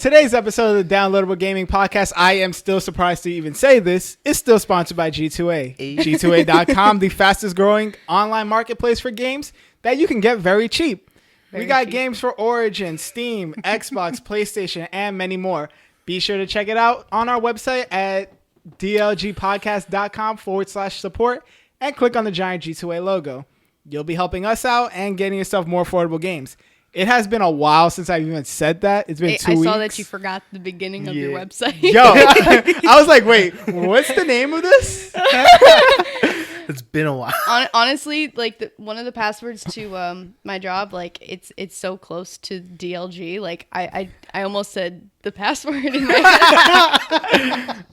Today's episode of the Downloadable Gaming Podcast, I am still surprised to even say this, is still sponsored by G2A. G2A.com, the fastest growing online marketplace for games that you can get very cheap. We got games for Origin, Steam, Xbox, PlayStation, and many more. Be sure to check it out on our website at dlgpodcast.com/support and click on the giant G2A logo. You'll be helping us out and getting yourself more affordable games. It has been a while since I've even said that. It's been 2 weeks. I saw that you forgot the beginning of your website. Yo, I was like, wait, what's the name of this? It's been a while. Honestly, like one of the passwords to my job, like it's so close to DLG. Like I almost said the password in my head.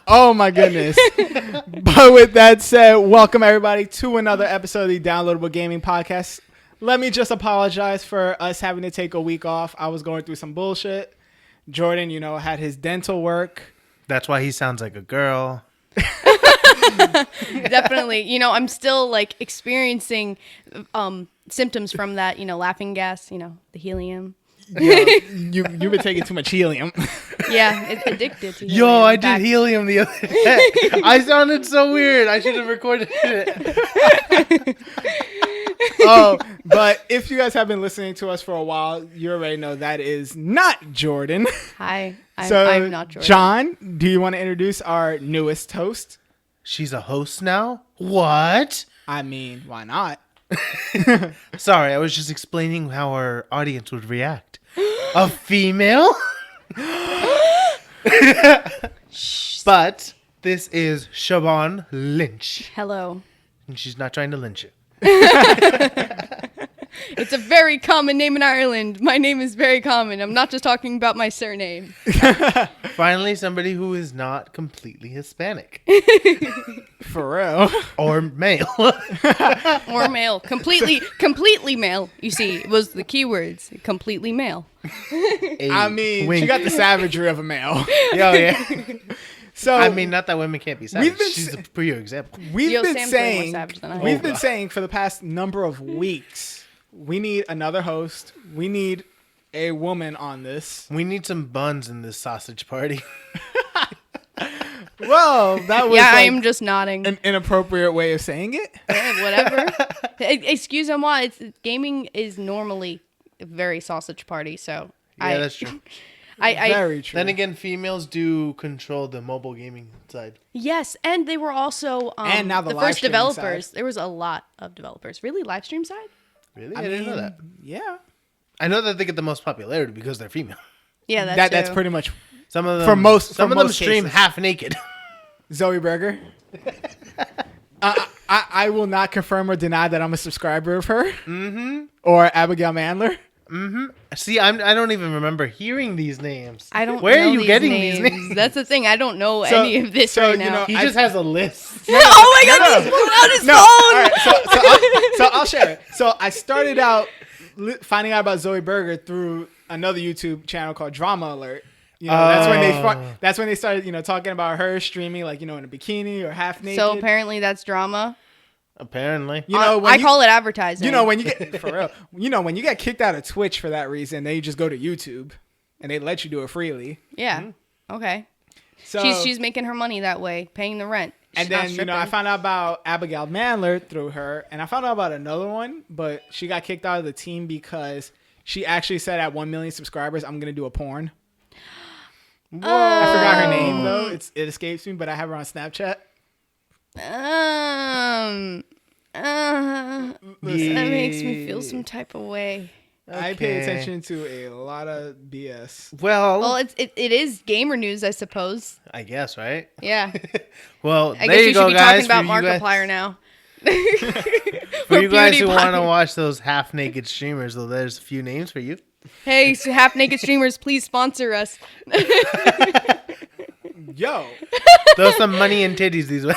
Oh my goodness. But with that said, welcome everybody to another episode of the Downloadable Gaming Podcast. Let me just apologize for us having to take a week off. I was going through some bullshit. Jordan, had his dental work. That's why he sounds like a girl. Definitely. I'm still like experiencing symptoms from that, laughing gas, the helium. You've been taking too much helium. Yeah, it's addicted to helium. Yo, I did helium the other day. I sounded so weird. I should have recorded it. Oh, but if you guys have been listening to us for a while, you already know that is not Jordan. Hi, I'm not Jordan. John, do you want to introduce our newest host? She's a host now? What? I mean, why not? Sorry, I was just explaining how our audience would react. A female? But this is Siobhan Lynch. Hello. And she's not trying to lynch you. It's a very common name in Ireland. My name is very common. I'm not just talking about my surname. Finally, somebody who is not completely Hispanic. For real. Or male. Or male. Completely male. You see, it was the keywords. Completely male. I mean, she got the savagery of a male. Yeah. So I mean, not that women can't be savage. She's a pure example. We've been saying for the past number of weeks, we need another host. We need a woman on this. We need some buns in this sausage party. Well, that was I am just nodding. An inappropriate way of saying it. Whatever. Excuse-moi, gaming is normally a very sausage party, so yeah, that's true. Very true. Then again, females do control the mobile gaming side. Yes, and they were also and now the first developers. Side. There was a lot of developers. Really, live stream side? Really? I didn't know that. Yeah. I know that they get the most popularity because they're female. Yeah, that's pretty much some of them. For most, some of them stream half naked. Zoe Berger. I will not confirm or deny that I'm a subscriber of her. Mm-hmm. Or Abigail Mandler. Mm-hmm. See, I don't even remember hearing these names. I don't. Where know are you these getting names. these names? That's the thing. I don't know any of this right now. He just has a list. Oh my God! He's pulling out his phone. All right, so I'll share it. So I started out finding out about Zoe Berger through another YouTube channel called Drama Alert. That's when they started, talking about her streaming, like, in a bikini or half naked. So apparently that's drama. Apparently. I call it advertising. When you get for real, when you get kicked out of Twitch for that reason, then you just go to YouTube and they let you do it freely. Yeah. Mm-hmm. Okay. So she's making her money that way, paying the rent. And then, I found out about Abigail Mandler through her, and I found out about another one, but she got kicked out of the team because she actually said at 1 million subscribers, I'm going to do a porn. Whoa. I forgot her name though. It escapes me, but I have her on Snapchat. That makes me feel some type of way. Okay. I pay attention to a lot of BS. Well, it is gamer news, I suppose. I guess, right? Yeah. Well, I there guess you go, should be guys. Talking about Markiplier now. For you guys who want to watch those half-naked streamers, though, there's a few names for you. Hey, so half-naked streamers, please sponsor us. Yo. Throw some money and titties these way.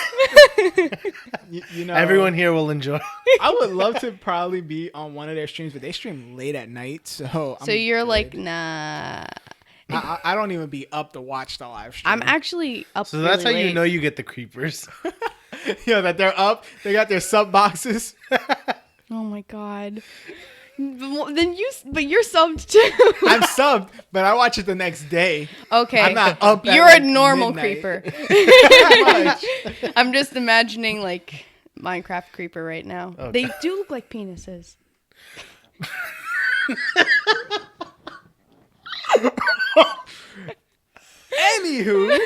Everyone here will enjoy. I would love to probably be on one of their streams, but they stream late at night, so you're good. Like, nah. I don't even be up to watch the live stream. I'm actually up. So that's really how late. you know you get the creepers. That they're up. They got their sub boxes. Oh my God. But you're subbed too. I'm subbed, but I watch it the next day. Okay. I'm not up at, You're like, a normal midnight. creeper. Pretty much. I'm just imagining like Minecraft creeper right now. Okay. They do look like penises. Anywho,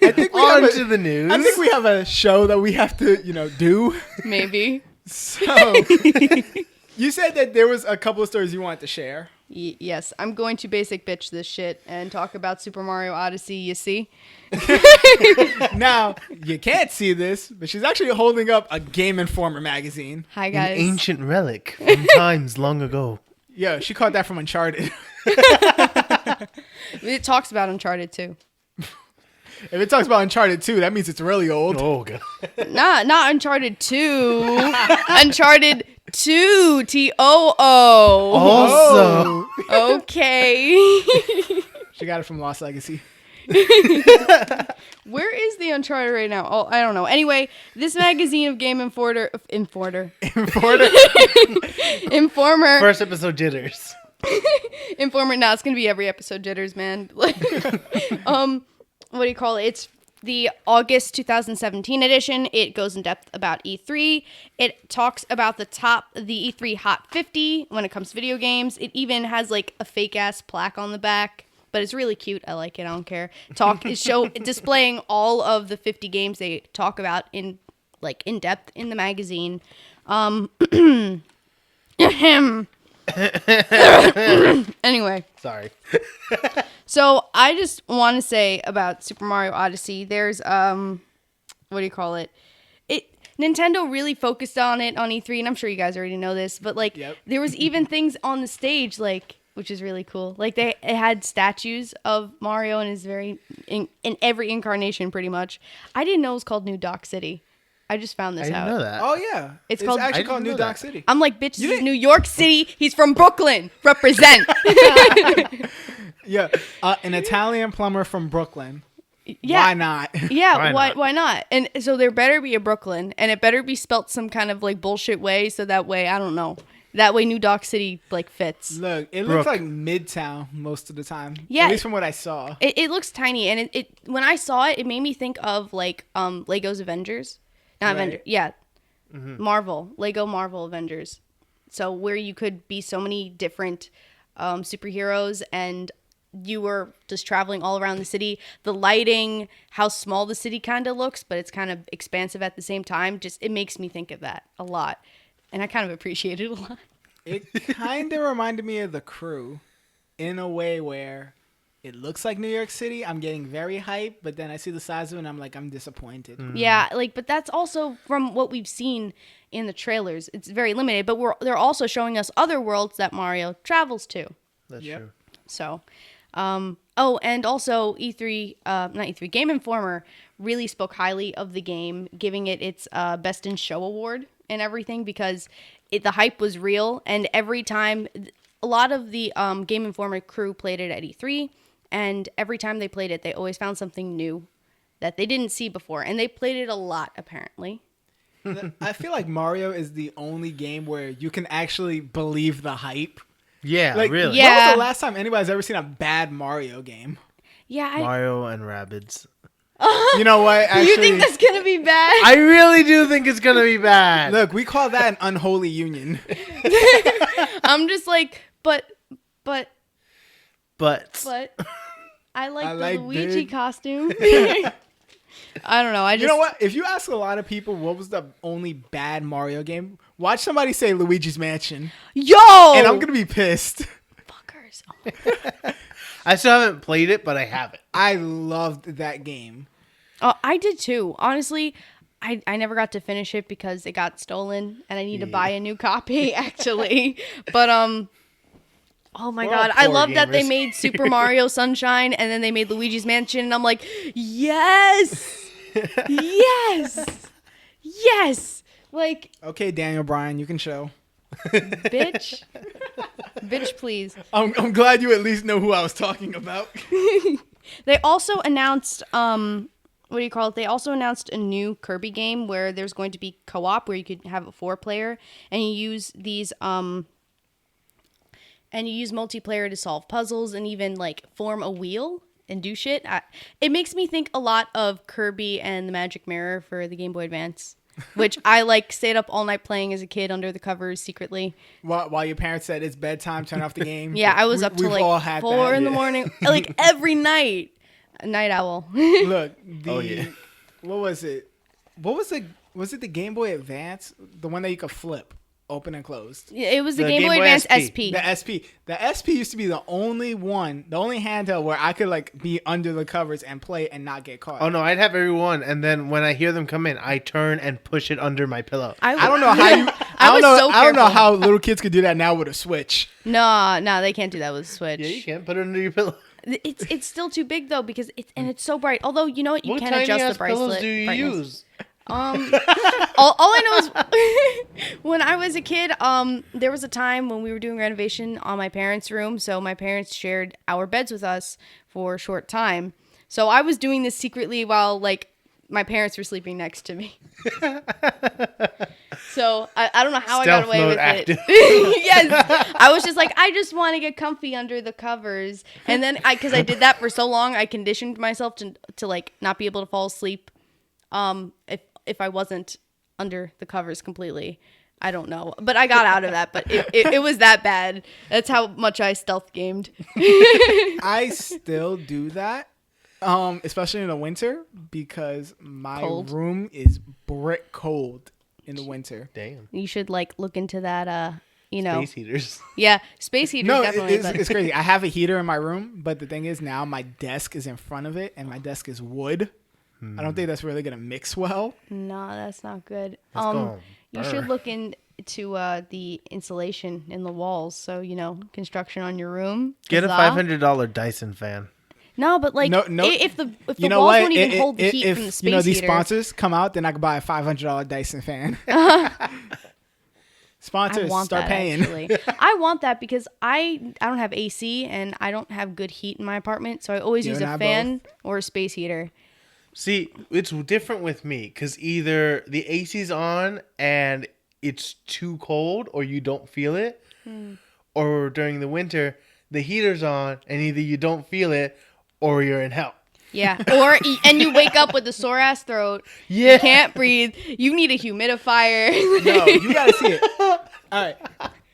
I think we have On to a, the news. I think we have a show that we have to, do. Maybe. So, you said that there was a couple of stories you wanted to share. Yes, I'm going to basic bitch this shit and talk about Super Mario Odyssey, you see? Now, you can't see this, but she's actually holding up a Game Informer magazine. Hi, An guys. ancient relic from times long ago. Yo, she caught that from Uncharted. It talks about Uncharted too. If it talks about Uncharted 2, that means it's really old. Oh god. Not Uncharted 2. Uncharted 2. T-O-O. Also, Okay. She got it from Lost Legacy. Where is the Uncharted right now? Oh, I don't know. Anyway, this magazine of Game Informer. first episode jitters. Informer. No, it's gonna be every episode jitters, man. What do you call it? It's the August 2017 edition. It goes in depth about E3. It talks about the E3 Hot 50 when it comes to video games. It even has like a fake ass plaque on the back, but it's really cute. I like it. I don't care. Displaying all of the 50 games they talk about in depth in the magazine. Anyway. Sorry. So I just want to say about Super Mario Odyssey, there's what do you call it? Nintendo really focused on it on E3, and I'm sure you guys already know this, but there was even things on the stage which is really cool. Like it had statues of Mario in his in every incarnation pretty much. I didn't know it was called New Dock City. I just found this I didn't out. know that. Oh, yeah. It's actually I called didn't New know Dock that. City. I'm like, bitch, this is didn't- New York City. He's from Brooklyn. Represent. Yeah. An Italian plumber from Brooklyn. Yeah. Why not? Yeah, Why not? why not? And so there better be a Brooklyn, and it better be spelt some kind of like bullshit way, so that way, I don't know. That way New Dock City fits. Look, it Brooke. looks like Midtown most of the time. Yeah. At least from what I saw. It looks tiny, and it when I saw it, it made me think of Lego's Avengers. Not Right. Avengers, yeah. Lego Marvel Avengers. So where you could be so many different superheroes, and you were just traveling all around the city. The lighting, how small the city kind of looks, but it's kind of expansive at the same time. Just it makes me think of that a lot, and I kind of appreciate it a lot. It kind of reminded me of The Crew in a way where it looks like New York City. I'm getting very hyped, but then I see the size of it and I'm like, I'm disappointed. Yeah, but that's also from what we've seen in the trailers. It's very limited, but they're also showing us other worlds that Mario travels to. That's Yep. true. So, and also not E3, Game Informer really spoke highly of the game, giving it its Best in Show award and everything because the hype was real. And every time, a lot of the Game Informer crew played it at E3, and every time they played it, they always found something new that they didn't see before, and they played it a lot apparently. I feel like Mario is the only game where you can actually believe the hype. Yeah, Like, really. Yeah. when was the last time anybody's ever seen a bad Mario game? Yeah, Mario and Rabbids. You know what? Actually, you think that's gonna be bad? I really do think it's gonna be bad. look, we call that an unholy union. I'm just like, but but I like I the like Luigi big. costume. I don't know. I just You know what? If you ask a lot of people what was the only bad Mario game, watch somebody say Luigi's Mansion, Yo, and I'm gonna be pissed. fuckers. I still haven't played it, but I have it. I loved that game. Oh, I did too. Honestly, I never got to finish it because it got stolen, and I need to buy a new copy actually. But oh my We're god, all I poor love that they gamers. made Super Mario Sunshine, and then they made Luigi's Mansion, and I'm like, yes, yes. Like, Okay, Daniel Bryan, you can show. bitch, please. I'm glad you at least know who I was talking about. They also announced, what do you call it? They also announced a new Kirby game where there's going to be co-op where you could have a 4-player and you use these, and you use multiplayer to solve puzzles and even like form a wheel and do shit. It makes me think a lot of Kirby and the Magic Mirror for the Game Boy Advance, which I like stayed up all night playing as a kid under the covers secretly. While your parents said it's bedtime, turn off the game. Yeah, I was up till like 4 in the morning, like every night. A night owl. Look, Oh, yeah. What was it? Was it the Game Boy Advance? The one that you could flip, open and closed. Yeah, it was the Game Boy Advance SP. The SP. The SP used to be the only handheld where I could like be under the covers and play and not get caught. Oh no, I'd have every one, and then when I hear them come in, I turn and push it under my pillow. I don't know how you. I don't know how little kids could do that now with a Switch. No, they can't do that with a Switch. Yeah, you can put it under your pillow. It's still too big though because it's so bright. Although you know what, you can adjust the pillows bracelet. do you brightness. use? All I know is when I was a kid, there was a time when we were doing renovation on my parents' room. So my parents shared our beds with us for a short time. So I was doing this secretly while like my parents were sleeping next to me. So I don't know how Stealth I got away mode with active. it. Yes, I was just like, I just want to get comfy under the covers, and then because I did that for so long, I conditioned myself to like not be able to fall asleep. If I wasn't under the covers completely. I don't know. But I got out of that. But it was that bad. That's how much I stealth gamed. I still do that, especially in the winter, because my room is brick cold in the winter. Damn. You should like look into that, Space heaters. Yeah, space heaters No, definitely. it's crazy. I have a heater in my room, but the thing is now my desk is in front of it, and my desk is wood. I don't think that's really gonna mix well. No, that's not good. You burn. should look into the insulation in the walls. So construction on your room. Get a $500 Dyson fan. No, but like No, if the you know walls what? won't even hold the heat from the space heater. These sponsors come out, then I can buy a $500 Dyson fan. Sponsors, start paying. Actually. I want that because I don't have AC and I don't have good heat in my apartment, so I always use a fan or a space heater. See, it's different with me because either the AC's on and it's too cold or you don't feel it, or during the winter, the heater's on and either you don't feel it or you're in hell. Yeah, and you wake up with a sore ass throat. Yeah. You can't breathe. You need a humidifier. No, you gotta see it. All right.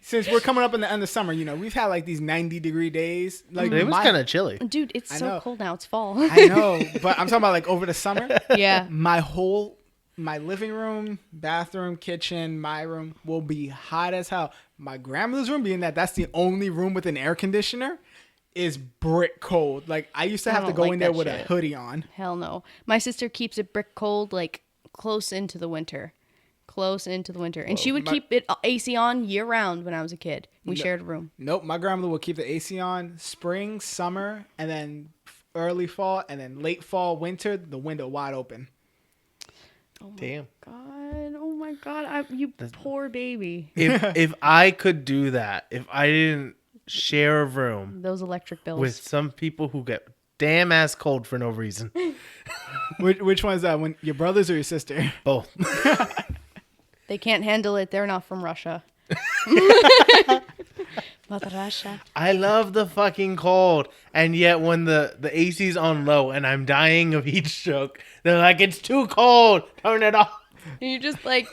Since we're coming up in the end of summer, we've had like these 90-degree days. Like It was kind of chilly. Dude, it's so cold now. It's fall. I know, but I'm talking about like over the summer. Yeah. My living room, bathroom, kitchen, my room will be hot as hell. My grandmother's room, being that's the only room with an air conditioner, is brick cold. Like I used to have to go in there with a hoodie on. Hell no. My sister keeps it brick cold like close into the winter. And she would keep it AC on year round when I was a kid. We shared a room. Nope, my grandmother would keep the AC on spring, summer, and then early fall, and then late fall, winter, the window wide open. Oh my Damn. God. Oh my God. You poor baby. If I could do that, if I didn't share a room Those electric bills. with some people who get damn ass cold for no reason. Which one is that? When your brothers or your sister? Both. They can't handle it. They're not from Russia. Mother Russia. I love the fucking cold. And yet when the AC's on low and I'm dying of heat stroke, they're like, it's too cold. Turn it off. And you're just like,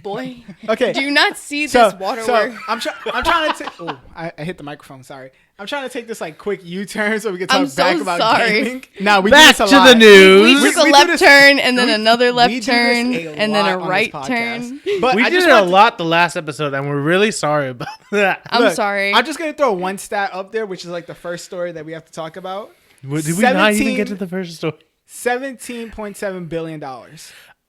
boy. Okay. Do you not see this waterwork? I'm trying to take. Oh, I hit the microphone. Sorry. I'm trying to take this like quick U-turn so we can talk back about gaming. No, we back do this to a lot. the news. We took a left turn and then another left turn and then a lot on right this turn. podcast. But We I did just it a want to- lot the last episode, and we're really sorry about that. I'm sorry. I'm just gonna throw one stat up there, which is like the first story that we have to talk about. Did we not even get to the first story? $17.7 billion.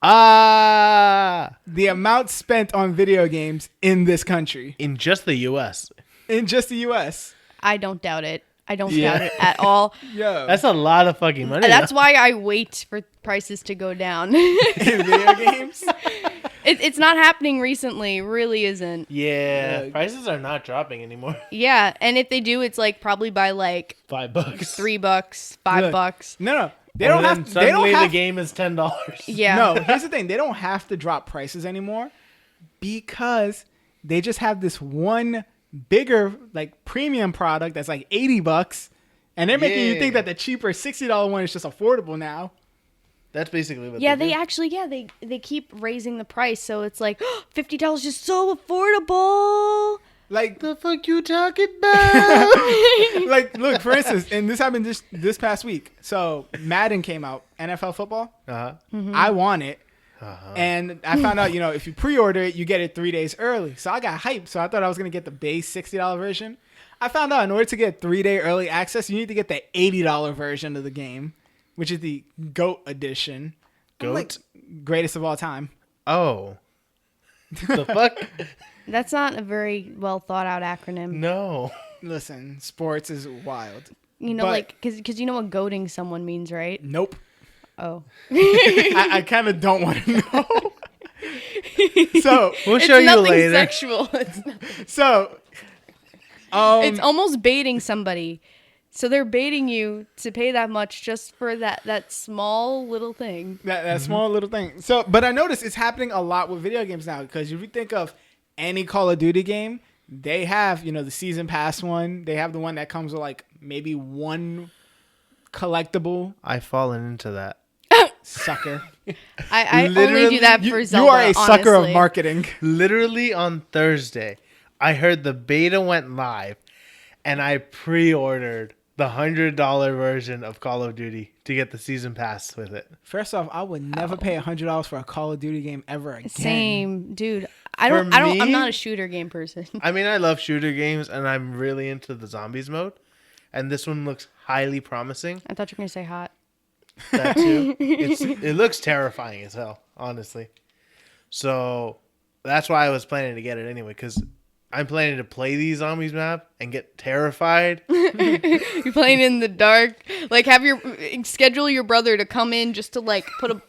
Ah, The amount spent on video games in this country. in just the U.S. In just the U.S. I don't doubt it. I don't doubt it at all. Yo. That's a lot of fucking money. That's why I wait for prices to go down. in video games. It's not happening recently. It really isn't. Yeah, prices are not dropping anymore. Yeah, and if they do, it's like probably by like $5. $3, $5. No. They don't have. They don't Suddenly have. the game is $10. Yeah. No, here's the thing. They don't have to drop prices anymore because they just have this one bigger, like premium product that's like $80, and they're making you think that the cheaper $60 one is just affordable now. That's basically what. Yeah, they they do. actually, they keep raising the price, so it's like $50 is so affordable. Like The fuck you talking about? like, look, for instance, and this happened this past week. So Madden came out, NFL football. I want it. And I found out, if you pre-order it, you get it 3 days early. So I got hyped. So I thought I was going to get the base $60 version. I found out in order to get 3-day early access, you need to get the $80 version of the game, which is the GOAT edition. GOAT? Like, greatest of all time. Oh. The fuck? That's not a very well thought out acronym. No. Listen, sports is wild. But, because you know what goating someone means, right? Nope. Oh. I kind of don't want to know. So We'll show you nothing later. Sexual. It's nothing. So, It's almost baiting somebody. So they're baiting you to pay that much just for that small little thing. that small little thing. So, but I noticed it's happening a lot with video games now, because if you think of any Call of Duty game, they have, the season pass one. They have the one that comes with like maybe one collectible. I've fallen into that. Sucker. I only do that for Zelda, You are a sucker of honestly. marketing. Literally on Thursday, I heard the beta went live, and I pre-ordered the $100 version of Call of Duty to get the season pass with it. First off, I would never pay $100 for a Call of Duty game ever again. Same, dude. For I'm me- not a shooter game person. I mean, I love shooter games, and I'm really into the zombies mode, and this one looks highly promising. I thought you were gonna say hot. That too. It looks terrifying as hell, honestly. So that's why I was planning to get it anyway, because I'm planning to play these zombies map and get terrified. You're playing in the dark. Like, schedule your brother to come in just to like put a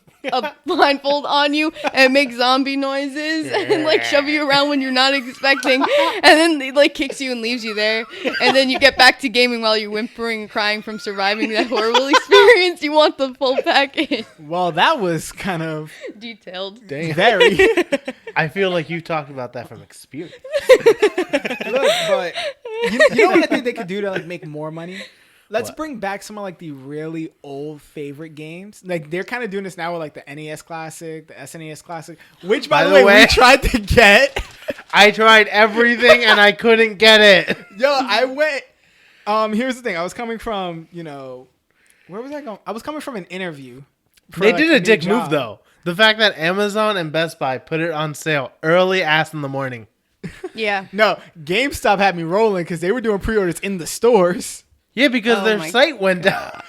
blindfold on you and make zombie noises and like shove you around when you're not expecting, and then he like kicks you and leaves you there, and then you get back to gaming while you're whimpering and crying from surviving that horrible experience. You want the full package. Well, that was kind of Detailed. Dang. very. I feel like you talked about that from experience. Look, but you know what I think they could do to like make more money? Let's What? bring back some of like the really old favorite games. Like they're kind of doing this now with like the NES Classic, the SNES Classic, which by the way we tried to get. I tried everything and I couldn't get it. Yo, I went. Here's the thing. I was coming from, where was I going? I was coming from an interview. for, They like, did a new dick job. move though. The fact that Amazon and Best Buy put it on sale early ass in the morning. Yeah. No, GameStop had me rolling because they were doing pre-orders in the stores. Yeah, because Oh their my site went down.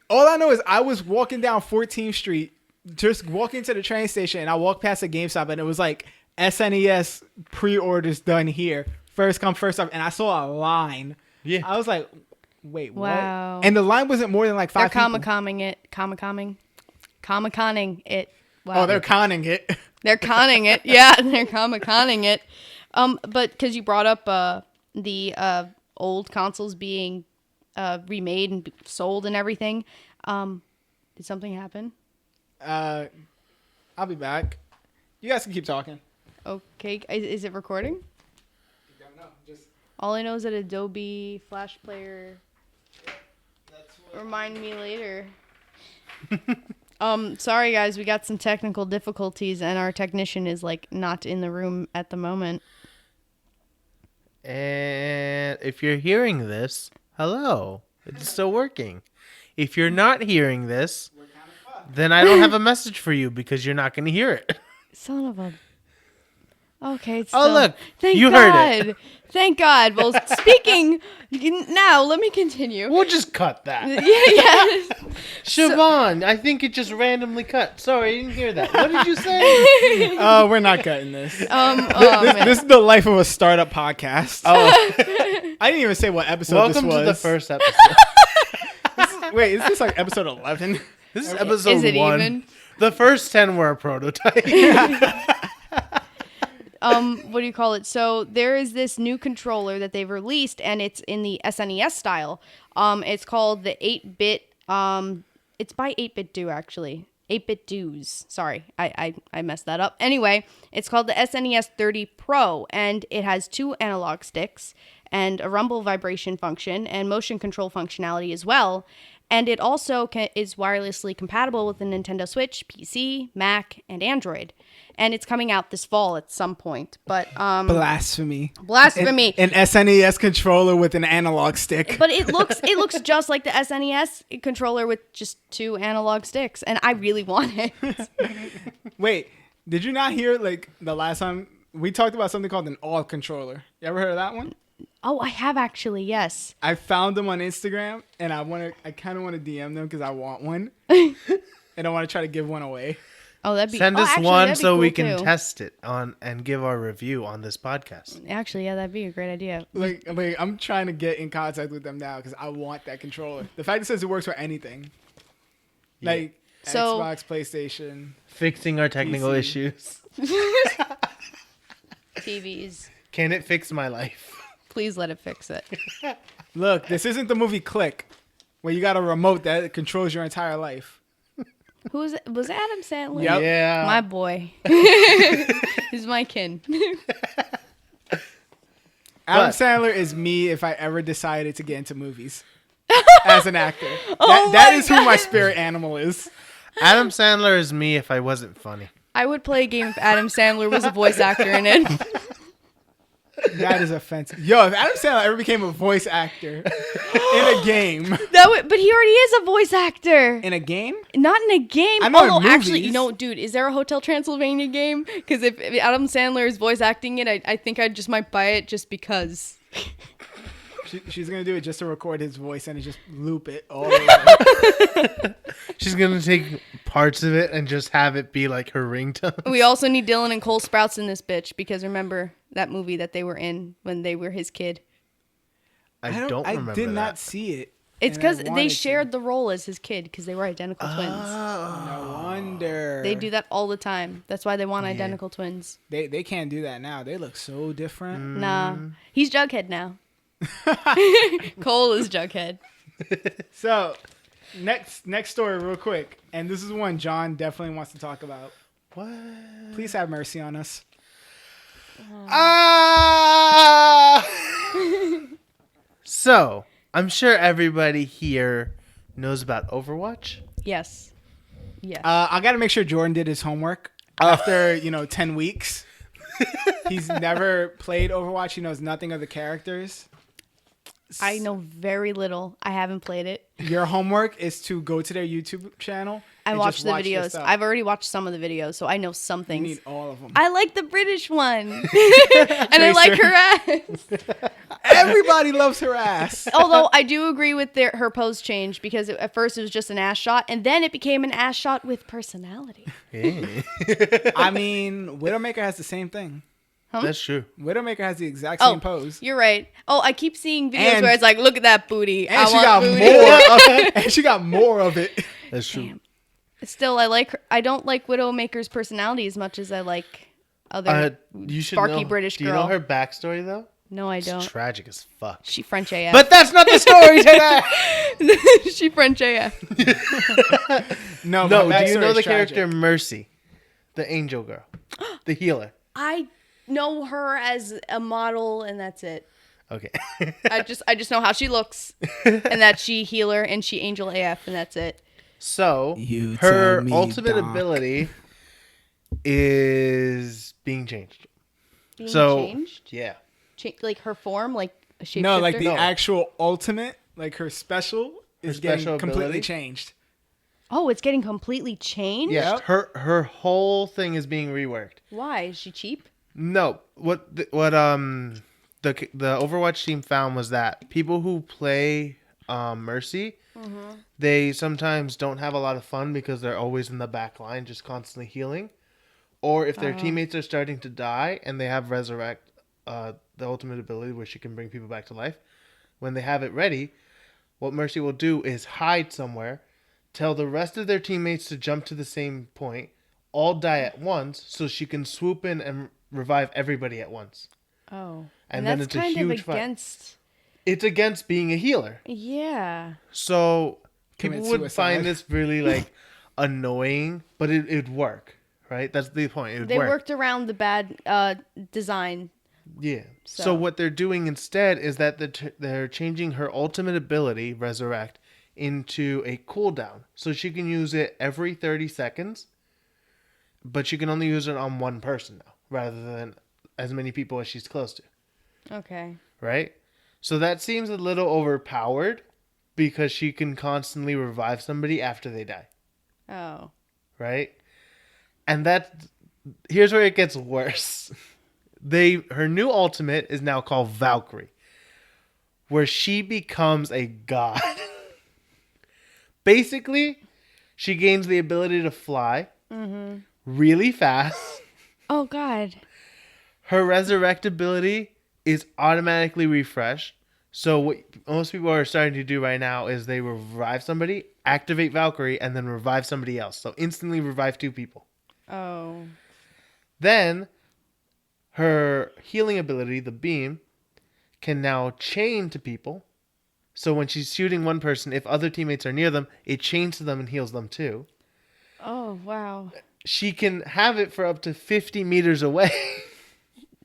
All I know is I was walking down 14th Street, just walking to the train station, and I walked past a GameStop, and it was like SNES pre-orders done here. First come, first up. And I saw a line. Yeah. I was like, wait, what? Wow. And the line wasn't more than like They're 5 people. Comic-Conning it. Wow. Oh, they're conning it. They're conning it. Yeah, they're Comic-Conning it. But because you brought up the old consoles being remade and sold and everything, did something happen? I'll be back. You guys can keep talking. Okay, is it recording? I don't know. Just All I know is that Adobe Flash Player. that's what. Remind me later. Sorry guys, we got some technical difficulties and our technician is like not in the room at the moment. And if you're hearing this, hello. It's still working. If you're not hearing this, We're kind of fucked. then I don't have a message for you because you're not going to hear it. Son of a. Okay. It's Oh, still... look, Thank you God. heard it. Thank God. Well, speaking now, let me continue. We'll just cut that. Yeah. Siobhan, I think it just randomly cut. Sorry, I didn't hear that. What did you say? Oh, we're not cutting this. Oh, man. This is the life of a startup podcast. Oh, I didn't even say what episode welcome this was. to the first episode. Wait, is this like episode 11? This is episode Is it 1. even? The first 10 were a prototype. What do you call it? So there is this new controller that they've released, and it's in the SNES style. It's called the 8-bit. It's by 8-bit Do actually. 8-bit Do's. Sorry, I messed that up. Anyway, it's called the SNES 30 Pro, and it has 2 analog sticks, and a rumble vibration function and motion control functionality as well. And it also is wirelessly compatible with the Nintendo Switch, PC, Mac, and Android. And it's coming out this fall at some point. But Blasphemy. Blasphemy. An SNES controller with an analog stick. But it looks just like the SNES controller with just 2 analog sticks, and I really want it. Wait, did you not hear like the last time we talked about something called an all controller? You ever heard of that one? Oh, I have actually, yes. I found them on Instagram, and I kind of want to DM them because I want one, and I want to try to give one away. Oh, that'd be Send us actually, one that'd be so cool we can too. test it on and give our review on this podcast. Actually, yeah, that'd be a great idea. Like I'm trying to get in contact with them now because I want that controller. The fact it says it works for anything, like So- Xbox, PlayStation. Fixing our technical PC. issues. TVs. Can it fix my life? Please let it fix it. Look, this isn't the movie Click, where you got a remote that controls your entire life. Who was it? Was it Adam Sandler? Yep. Yeah. My boy. He's my kin. Adam But- Sandler is me if I ever decided to get into movies as an actor. Oh that my is who my spirit animal is. Adam Sandler is me if I wasn't funny. I would play a game if Adam Sandler was a voice actor in it. That is offensive. Yo, if Adam Sandler ever became a voice actor in a game, But he already is a voice actor. in a game, Not in a game. I know in Although, actually, movies. you know, dude, is there a Hotel Transylvania game? Because if Adam Sandler is voice acting it, I think I just might buy it just because. she's gonna do it just to record his voice and just loop it all over. She's going to take parts of it and just have it be like her ringtone. We also need Dylan and Cole Sprouts in this bitch because remember that movie that they were in when they were his kid. I don't remember I did not that. see it. It's and I because they wanted to. shared the role as his kid because they were identical twins. No wonder. They do that all the time. That's why they want identical twins. They can't do that now. They look so different. Nah, he's Jughead now. Cole is Jughead. So, next story, real quick, and this is one John definitely wants to talk about. What? Please have mercy on us. So, I'm sure everybody here knows about Overwatch. Yes. Yes. I got to make sure Jordan did his homework after 10 weeks. He's never played Overwatch. He knows nothing of the characters. I know very little. I haven't played it. Your homework is to go to their YouTube channel I and watched just the watch their videos. stuff. I've already watched some of the videos, so I know some You things. need all of them. I like the British one. And I like her ass. Everybody loves her ass. Although I do agree with her pose change because at first it was just an ass shot and then it became an ass shot with personality. I mean, Widowmaker has the same thing. That's true. Widowmaker has the exact same pose. You're right. Oh, I keep seeing videos And- where it's like, look at that booty. And I she want got booty. more. And she got more of it. That's true. Damn. Still, I like her. I don't like Widowmaker's personality as much as I like other You should sparky know, British do girl. you know her backstory though? No, I It's don't. tragic as fuck. She French AF. But that's not the story today. She French AF. No, No, my do you backstory know is the tragic. character Mercy, the angel girl, the healer? I know her as a model, and that's it. Okay. I just know how she looks, and that she healer and she angel AF, and that's it. So You her tell me, ultimate Doc. ability is being changed. Being So changed, yeah, like her form, like a shapeshifter. No, like the No. actual ultimate, like her special is getting special completely ability? changed. Oh, it's getting completely changed. yes. Her whole thing is being reworked. Why is she cheap? No, what the Overwatch team found was that people who play Mercy, they sometimes don't have a lot of fun because they're always in the back line, just constantly healing. Or if their teammates are starting to die and they have Resurrect, the ultimate ability where she can bring people back to life, when they have it ready, what Mercy will do is hide somewhere, tell the rest of their teammates to jump to the same point, all die at once, so she can swoop in and revive everybody at once. Oh, And then that's it's a kind huge of fight. against. It's against being a healer. Yeah. So people Commit would suicide. find this really like annoying, but it'd work, right? That's the point. It would They work. worked around the bad design Yeah. So what they're doing instead is that they're changing her ultimate ability, Resurrect, into a cooldown. So she can use it every 30 seconds, but she can only use it on one person now, rather than as many people as she's close to. Okay. Right? So that seems a little overpowered because she can constantly revive somebody after they die. Oh. Right? And here's where it gets worse. Her new ultimate is now called Valkyrie, where she becomes a god. Basically, she gains the ability to fly really fast. Oh, God. Her resurrect ability is automatically refreshed. So what most people are starting to do right now is they revive somebody, activate Valkyrie, and then revive somebody else. So instantly revive 2 people. Oh. Then her healing ability, the beam, can now chain to people. So when she's shooting one person, if other teammates are near them, it chains to them and heals them too. Oh, wow. She can have it for up to 50 meters away.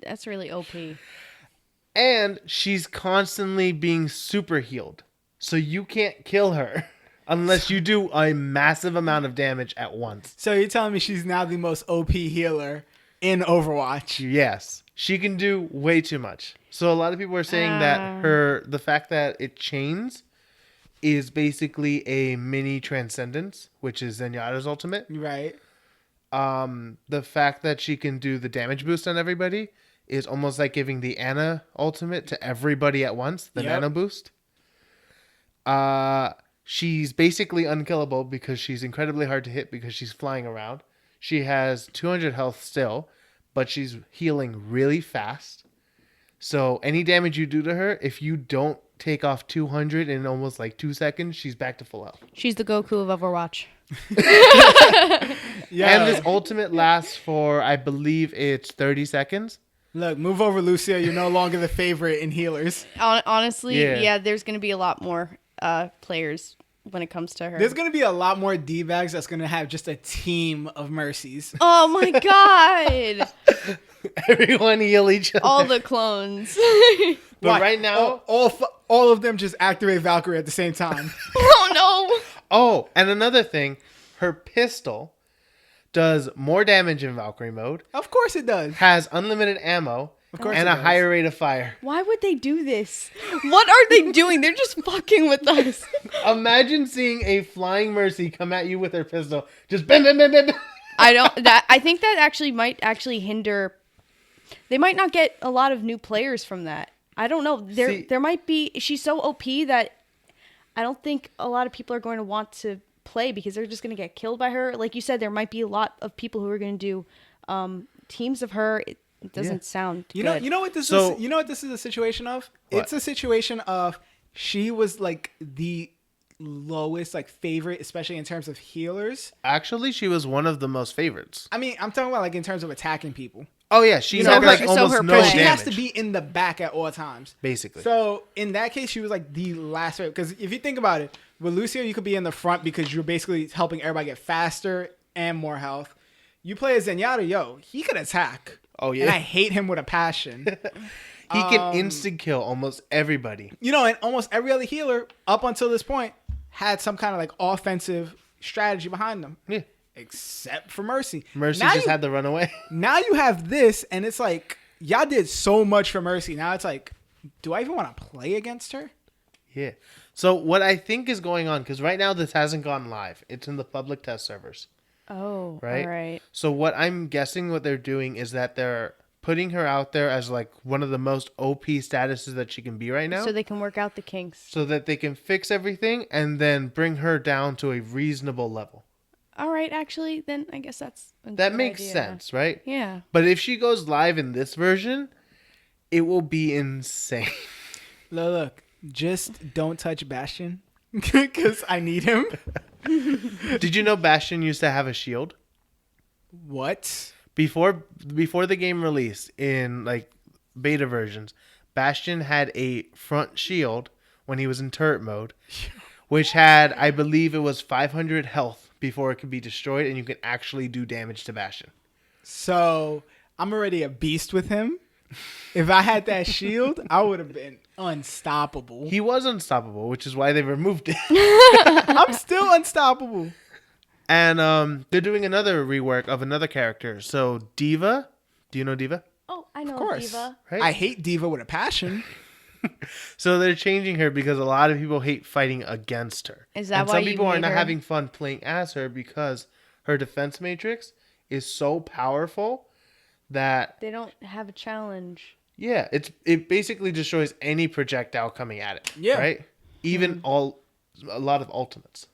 That's really OP. And she's constantly being super healed. So you can't kill her unless you do a massive amount of damage at once. So you're telling me she's now the most OP healer in Overwatch? Yes. She can do way too much. So a lot of people are saying that the fact that it chains is basically a mini Transcendence, which is Zenyatta's ultimate. Right. The fact that she can do the damage boost on everybody is almost like giving the Ana ultimate to everybody at once, the nano boost. She's basically unkillable because she's incredibly hard to hit because she's flying around. She has 200 health still, but she's healing really fast. So any damage you do to her, if you don't take off 200 in almost like 2 seconds, she's back to full health. She's the Goku of Overwatch. And this ultimate lasts for, I believe it's 30 seconds. Look, move over, Lucia. You're no longer the favorite in healers. Honestly, yeah, there's going to be a lot more players when it comes to her. There's going to be a lot more D-bags that's going to have just a team of Mercies. Oh, my God. Everyone heal each other. All the clones. But right now... All of them just activate Valkyrie at the same time. Oh, no. Oh, and another thing. Her pistol does more damage in Valkyrie mode. Of course it does. Has unlimited ammo. Of course and it a does. higher rate of fire. Why would they do this? What are they doing? They're just fucking with us. Imagine seeing a flying Mercy come at you with her pistol. Just bend, bend, bend, bend. I think that might hinder. They might not get a lot of new players from that. I don't know. There might be. She's so OP that I don't think a lot of people are going to want to play because they're just going to get killed by her. Like you said, there might be a lot of people who are going to do teams of her. It doesn't sound good. You know what this is? You know what this is a situation of? What? It's a situation of she was like the lowest like favorite, especially in terms of healers. Actually, she was one of the most favorites. I mean, I'm talking about like in terms of attacking people. Oh yeah, she So had like her almost play. no But damage. she has to be in the back at all times. Basically. So in that case, she was like the last favorite. Because if you think about it, with Lucio, you could be in the front because you're basically helping everybody get faster and more health. You play as Zenyatta, he could attack. Oh yeah. And I hate him with a passion. He can instant kill almost everybody. You know, and almost every other healer up until this point had some kind of like offensive strategy behind them. Yeah. Except for Mercy. Mercy Now just had to run away. Now you have this, and it's like, y'all did so much for Mercy. Now it's like, do I even want to play against her? Yeah. So what I think is going on, because right now this hasn't gone live. It's in the public test servers. Oh, Right? all right. So what I'm guessing what they're doing is that they're putting her out there as like one of the most OP statuses that she can be right now. So they can work out the kinks. So that they can fix everything and then bring her down to a reasonable level. All right, actually, then I guess that's a That good makes idea. sense, right? Yeah. But if she goes live in this version, it will be insane. Look, just don't touch Bastion because I need him. Did you know Bastion used to have a shield? What? Before the game released in like beta versions, Bastion had a front shield when he was in turret mode, which had, I believe it was 500 health before it could be destroyed, and you can actually do damage to Bastion. So I'm already a beast with him. If I had that shield, I would have been unstoppable. He was unstoppable, which is why they removed it. I'm still unstoppable. And they're doing another rework of another character. So Diva, do you know Diva? Oh, I know Of course. Diva. Right. I hate Diva with a passion. So they're changing her because a lot of people hate fighting against her. Is that and why some you people are hate not her? having fun playing as her because her defense matrix is so powerful that They don't have a challenge. yeah, it basically destroys any projectile coming at it. Yeah. Right? Even a lot of ultimates.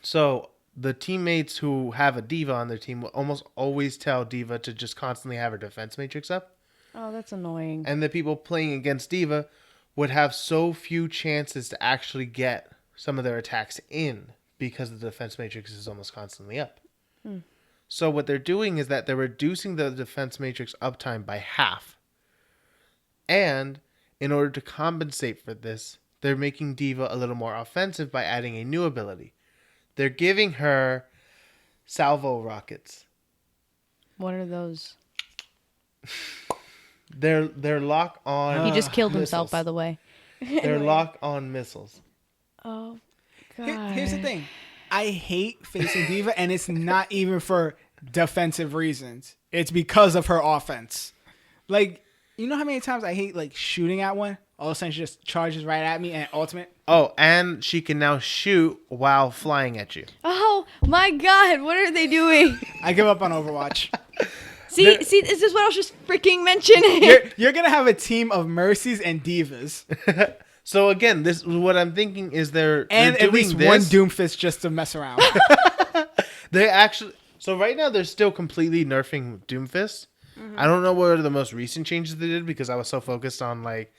So the teammates who have a Diva on their team will almost always tell Diva to just constantly have her defense matrix up. Oh, that's annoying. And the people playing against Diva would have so few chances to actually get some of their attacks in because the defense matrix is almost constantly up. So what they're doing is that they're reducing the defense matrix uptime by half. And in order to compensate for this, they're making Diva a little more offensive by adding a new ability. They're giving her salvo rockets. What are those? They're lock on. He just killed himself, missiles. by the way. They're lock on missiles. Oh, Here's the thing. I hate facing Diva, and it's not even for defensive reasons. It's because of her offense. Like, you know how many times I hate like shooting at one? All of a sudden she just charges right at me and ultimate. Oh, and she can now shoot while flying at you. Oh my God! What are they doing? I give up on Overwatch. See, this is what I was just freaking mentioning. You're going to have a team of Mercies and Divas. So again, this what I'm thinking is they're And doing at least this. one Doomfist just to mess around. They actually. So right now they're still completely nerfing Doomfist. I don't know what are the most recent changes they did because I was so focused on like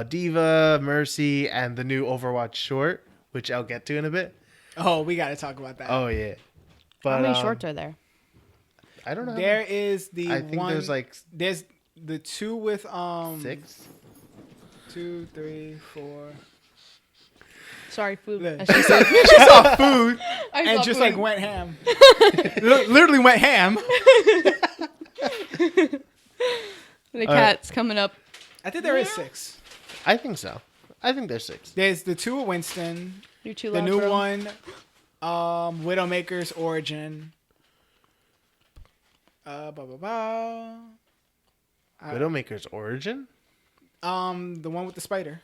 Diva, Mercy, and the new Overwatch short, which I'll get to in a bit. Oh, we got to talk about that. Oh yeah, but How many shorts are there? I don't know. There is the I think one. there's like There's the two with 6. 2, 3, 4. Sorry, food. Look. I should say- She saw food I and saw just food. like went ham. Literally went ham. The cat's coming up. I think there is 6. I think so. I think there's 6. There's the two with Winston. You're too The loud, new bro. one, Widowmaker's Origin. Widowmaker's Origin. The one with the spider.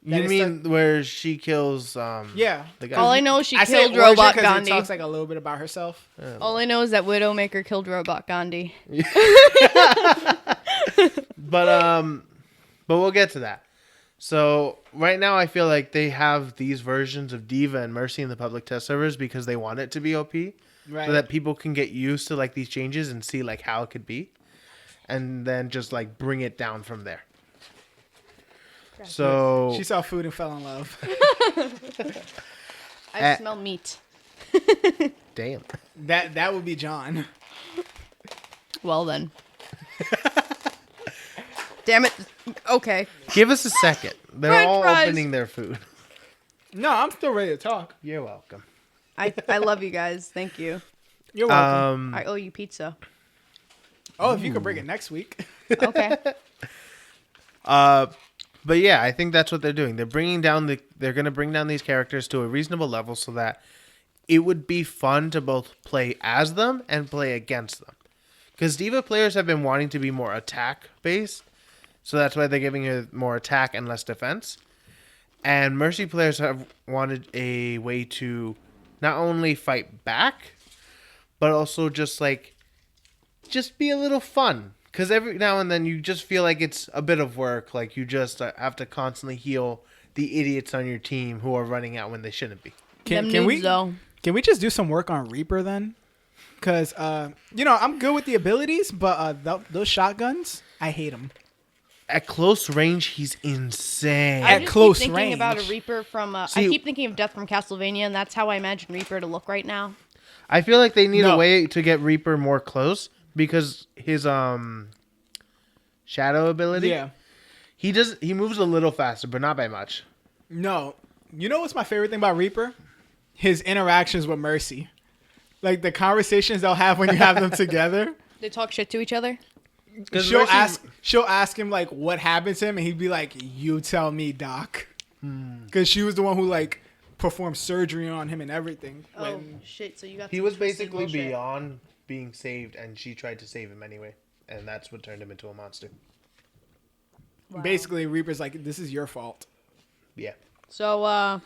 You That is mean where she kills? Yeah. The guy. All I know is she I say killed Origin Robot 'cause Gandhi. It talks like a little bit about herself. All I know is that Widowmaker killed Robot Gandhi. But we'll get to that. So right now I feel like they have these versions of Diva and Mercy in the public test servers because they want it to be OP, Right. so that people can get used to like these changes and see like how it could be, and then just like bring it down from there. So She saw food and fell in love. I smell meat. damn. That would be John. Well then. Damn it. Okay. Give us a second. They're French all fries. opening their food. No, I'm still ready to talk. You're welcome. I love you guys. Thank you. You're welcome. I owe you pizza. If you could bring it next week. Okay. But yeah, I think that's what they're doing. They're bringing down they're going to bring down these characters to a reasonable level so that it would be fun to both play as them and play against them. Because Diva players have been wanting to be more attack based, so that's why they're giving her more attack and less defense. And Mercy players have wanted a way to not only fight back, but also just be a little fun. Because every now and then you just feel like it's a bit of work. Like you just have to constantly heal the idiots on your team who are running out when they shouldn't be. Can Them we noobs, though. Can we just do some work on Reaper then? Because I'm good with the abilities, but those shotguns, I hate them. At close range, he's insane. At I just close keep thinking range. about a Reaper from. See- I keep thinking of Death from Castlevania, and that's how I imagine Reaper to look right now. I feel like they need No. a way to get Reaper more close because his shadow ability. Yeah. He moves a little faster, but not by much. No. You know what's my favorite thing about Reaper? His interactions with Mercy. Like the conversations they'll have when you have them together. They talk shit to each other. she'll ask him like what happened to him, and he'd be like, "You tell me, Doc," because she was the one who like performed surgery on him and everything. Oh shit! So you got. He was basically beyond being saved, and she tried to save him anyway, and that's what turned him into a monster. Wow. Basically, Reaper's like, "This is your fault." Yeah. So,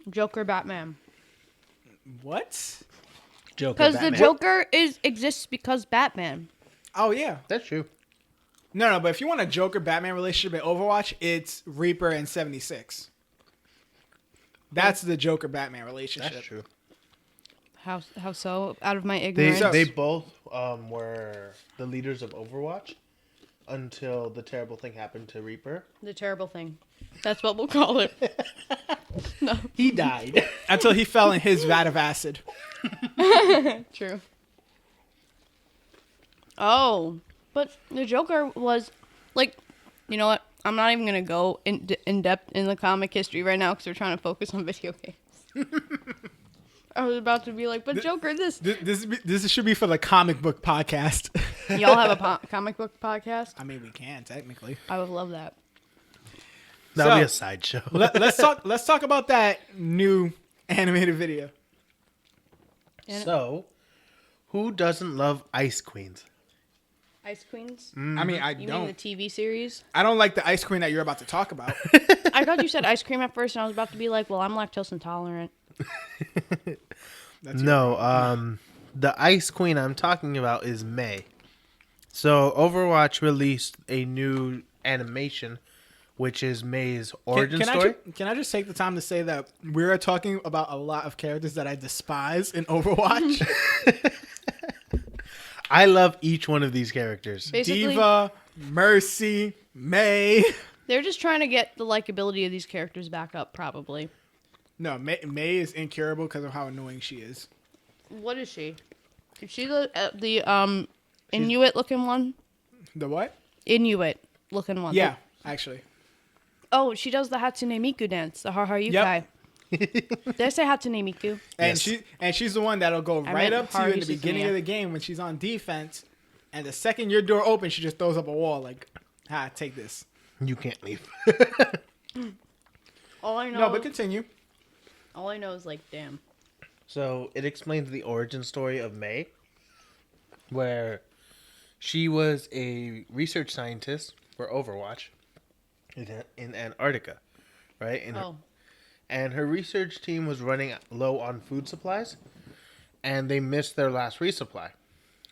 Joker, Batman. What? Joker. Because the Joker exists because Batman. Oh yeah, That's true. no, but if you want a Joker Batman relationship in Overwatch, it's Reaper and 76. That's the Joker Batman relationship. That's true. How so? Out of my ignorance. They both were the leaders of Overwatch until the terrible thing happened to Reaper. The terrible thing. That's what we'll call it. No. He died. Until he fell in his vat of acid. True. Oh, but the Joker was like, you know what? I'm not even gonna go in depth in the comic history right now because we're trying to focus on video games. I was about to be like, but Joker, This should be for the comic book podcast. y'all have a comic book podcast? I mean, we can technically. I would love that. That'll be So, a sideshow. Let's talk about that new animated video. So, who doesn't love Ice Queens? Ice Queens? I mean, I You mean don't. the TV series? I don't like the ice cream that you're about to talk about. I thought you said ice cream at first, and I was about to be like, well, I'm lactose intolerant. No, the Ice Queen I'm talking about is May. So Overwatch released a new animation, which is May's origin story. Can I just take the time to say that we're talking about a lot of characters that I despise in Overwatch? I love each one of these characters. Basically, Diva, Mercy, May. they're just trying to get the likability of these characters back up, probably. No, May is incurable because of how annoying she is. What is she? Is she the Inuit looking one? The what? Inuit looking one. Yeah, actually. Oh, she does the Hatsune Miku dance, the Har Yukai. Did I say Hatsune Miku? And Yes. she's the one that'll go I right meant up to you in the Haruhi beginning Suzumiya. of the game when she's on defense, and the second your door opens, she just throws up a wall like, take this. You can't leave. All I know. No, but continue. All I know is like, damn. So it explains the origin story of May, where she was a research scientist for Overwatch in Antarctica, right? And her research team was running low on food supplies, and they missed their last resupply.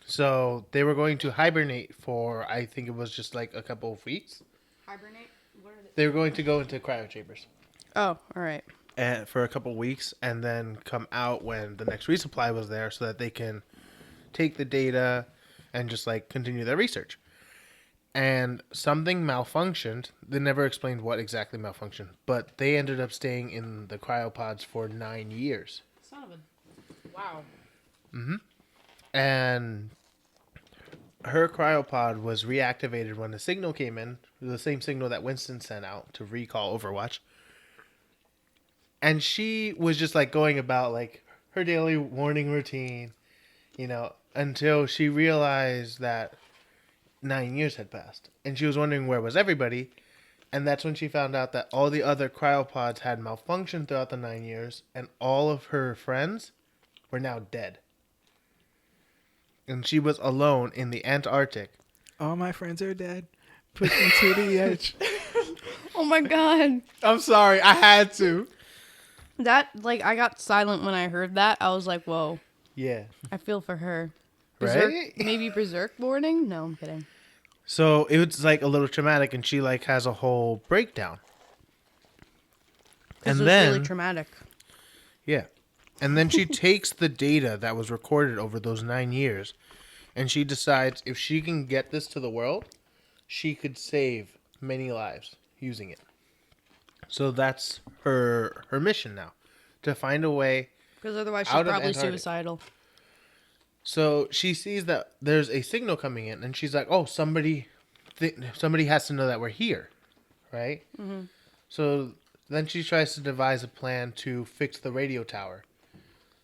So they were going to hibernate for, I think it was just like a couple of weeks. Hibernate? What are They were going to go into cryo chambers. Oh, all right. For a couple weeks, and then come out when the next resupply was there, so that they can take the data and just like continue their research. And something malfunctioned. They never explained what exactly malfunctioned, but they ended up staying in the cryopods for 9 years. Son of a... Wow. And her cryopod was reactivated when the signal came in, the same signal that Winston sent out to recall Overwatch. And she was just like going about like her daily morning routine, until she realized that 9 years had passed. And she was wondering where was everybody. And that's when she found out that all the other cryopods had malfunctioned throughout the 9 years, and all of her friends were now dead. And she was alone in the Antarctic. All my friends are dead. Push me to the edge. Oh my god. I'm sorry, I had to. That, like, I got silent when I heard that. I was like, whoa. Yeah. I feel for her. Right? Maybe Berserk boarding? No, I'm kidding. So it was like a little traumatic, and she like has a whole breakdown. This And was then, really traumatic. yeah. And then she takes the data that was recorded over those 9 years, and she decides if she can get this to the world, she could save many lives using it. So that's her mission now, to find a way. Because otherwise she's Out of probably Antarctica. suicidal. So she sees that there's a signal coming in, and she's like, "Oh, somebody has to know that we're here, right?" Mm-hmm. So then she tries to devise a plan to fix the radio tower.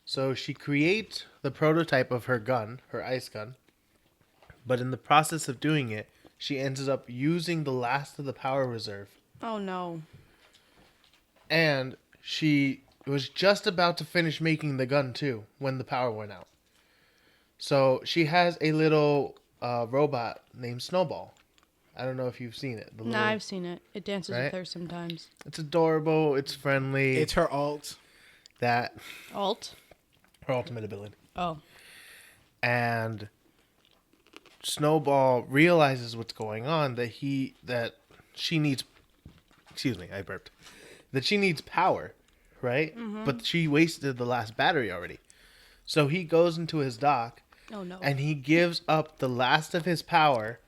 So she creates the prototype of her gun, her ice gun, But in the process of doing it, she ends up using the last of the power reserve. Oh no. And she was just about to finish making the gun too when the power went out. So she has a little robot named Snowball. I don't know if you've seen it. No, I've seen it. It dances Right? with her sometimes. It's adorable. It's friendly. It's her alt. That Alt? her ultimate ability. Oh. And Snowball realizes what's going on, that she needs, excuse me, I burped, that she needs power, right? But she wasted the last battery already. So he goes into his dock Oh no. and he gives up the last of his power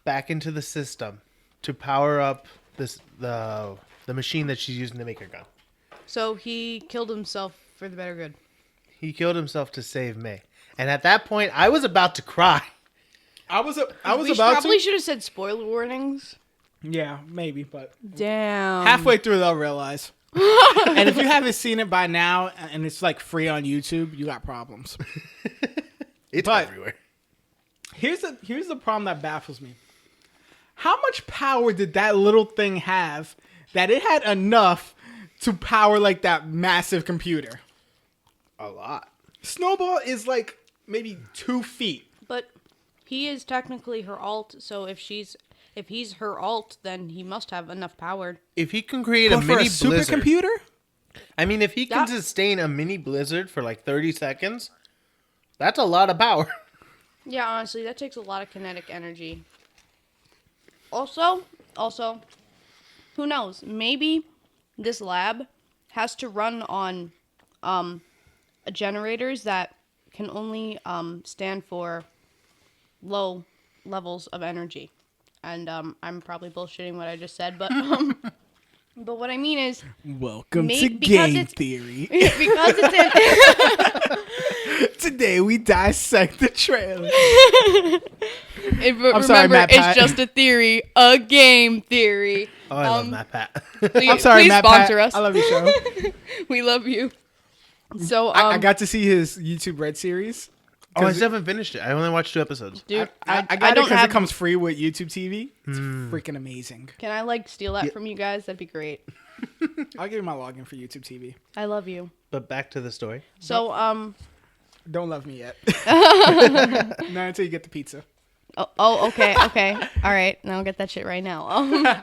back into the system to power up the machine that she's using to make her gun. So he killed himself for the better good. He killed himself to save May. And at that point, I was about to cry. I was We about probably to. should have said spoiler warnings. Yeah, maybe, but Damn. halfway through they'll realize. And if you haven't seen it by now, and it's like free on YouTube, you got problems. It's But- everywhere. Here's the problem that baffles me. How much power did that little thing have that it had enough to power like that massive computer? A lot. Snowball is like maybe 2 feet. But he is technically her alt, so if he's her alt, then he must have enough power. If he can create But a for mini a blizzard, supercomputer? I mean, if he can That- sustain a mini blizzard for like 30 seconds, that's a lot of power. Yeah, honestly, that takes a lot of kinetic energy. Also, who knows? Maybe this lab has to run on generators that can only stand for low levels of energy. And I'm probably bullshitting what I just said, but but what I mean is Welcome May- to because Game it's- Theory. because it's in Today we dissect the trailer. remember, sorry, Matt Pat. it's just a theory, a game theory. Oh, I love Matt Pat. I'm sorry, please Matt sponsor Pat. us. I love your show. We love you. So I got to see his YouTube Red series. Oh, I still haven't finished it. I only watched 2 episodes. dude, I got I it don't because have. it comes free with YouTube TV. It's freaking amazing. Can I like steal that from you guys? That'd be great. I'll give you my login for YouTube TV. I love you. But back to the story. So Don't love me yet. Not until you get the pizza. okay. All right. Now I'll get that shit right now.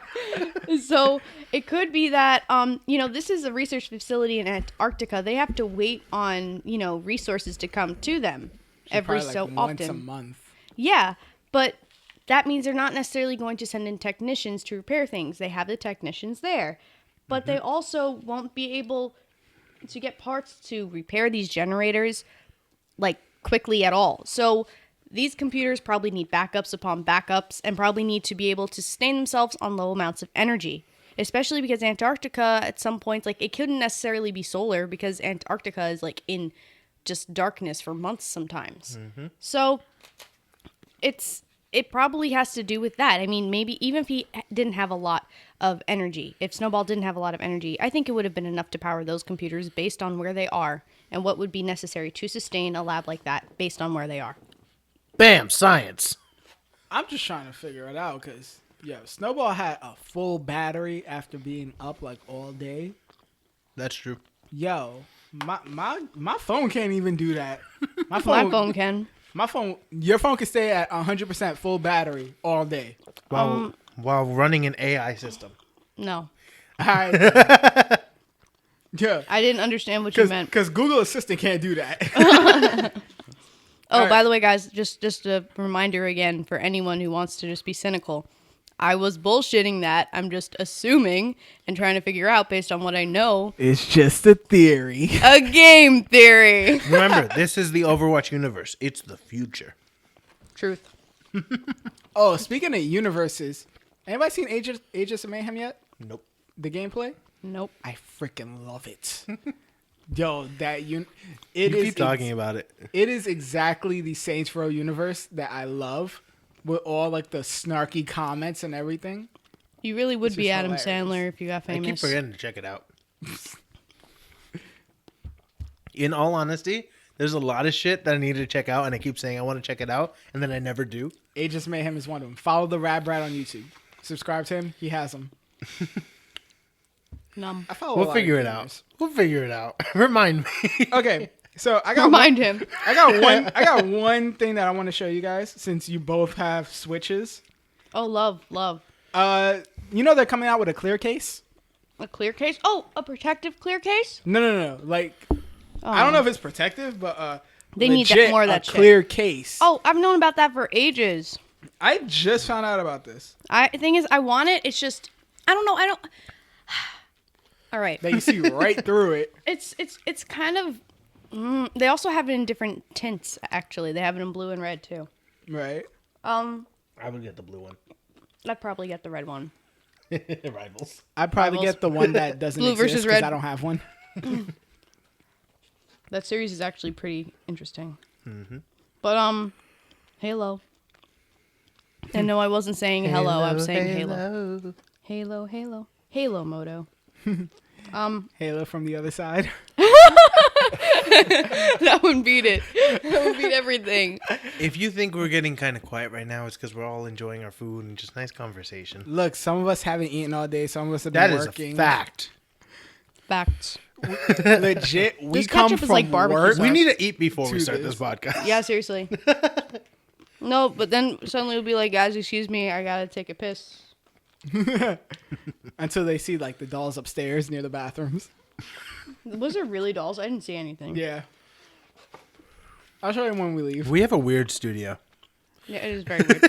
So it could be that, this is a research facility in Antarctica. They have to wait on, resources to come to them every Probably, so like, often. once a month. Yeah, but that means they're not necessarily going to send in technicians to repair things. They have the technicians there, but they also won't be able to get parts to repair these generators like quickly at all. So these computers probably need backups upon backups and probably need to be able to sustain themselves on low amounts of energy, especially because Antarctica at some points, like, it couldn't necessarily be solar because Antarctica is like in just darkness for months sometimes. So it probably has to do with that. I mean, maybe even if he didn't have a lot of energy, if Snowball didn't have a lot of energy, I think it would have been enough to power those computers based on where they are and what would be necessary to sustain a lab like that based on where they are. Bam! Science. I'm just trying to figure it out because, Snowball had a full battery after being up like all day. That's true. Yo, my phone can't even do that. My phone can. Your phone can stay at 100% full battery all day. While running an AI system. No. All right. Yeah. I didn't understand what you meant. Because Google Assistant can't do that. Oh, Alright. by the way, guys, just a reminder again for anyone who wants to just be cynical. I was bullshitting that. I'm just assuming and trying to figure out based on what I know. It's just a theory. A game theory. Remember, this is the Overwatch universe. It's the future. Truth. Oh, speaking of universes, anybody seen Aegis of Mayhem yet? Nope. The gameplay? Nope. I freaking love it. Yo, it You is keep talking about it. It is exactly the Saints Row universe that I love, with all like the snarky comments and everything. You really would It's be just Adam hilarious. Sandler if you got I keep famous. forgetting to check it out. In all honesty, There's a lot of shit that I need to check out, and I keep saying I want to check it out, and then I never do. Aegis Mayhem is one of them. Follow the Rad Brat on YouTube. Subscribe to him. He has them. Numb. I follow. We'll figure it out. We'll figure it out. Remind me. Okay, so I got Remind him. I got one thing that I want to show you guys since you both have Switches. Oh, love. You know they're coming out with a clear case. A clear case? Oh, a protective clear case? No. Like, I don't know if it's protective, but they need legit, more of that a shit. clear case. Oh, I've known about that for ages. I just found out about this. The thing is, I want it. It's just, I don't know. All right. That you see right through it. It's kind of. They also have it in different tints. Actually, they have it in blue and red too. Right. I would get the blue one. I'd probably get the red one. Rivals. I'd probably get the one that doesn't Blue exist versus because red. I don't have one. That series is actually pretty interesting. Mm-hmm. But Halo. And no, I wasn't saying hello. I'm saying Halo. Halo Moto. Halo from the other side. That would beat it. That would beat everything. If you think we're getting kind of quiet right now, it's because we're all enjoying our food and just nice conversation. Look, some of us haven't eaten all day. Some of us have been working. That is a fact. Facts. Legit, we This come ketchup is from like barbecue work. sauce. We need to eat before we To start this. this podcast. Yeah, seriously. No, but then suddenly we'll be like, guys, excuse me, I gotta take a piss. Until they see like the dolls upstairs near the bathrooms. Was there really dolls? I didn't see anything. Yeah. I'll show you when we leave. We have a weird studio. Yeah, it is very weird.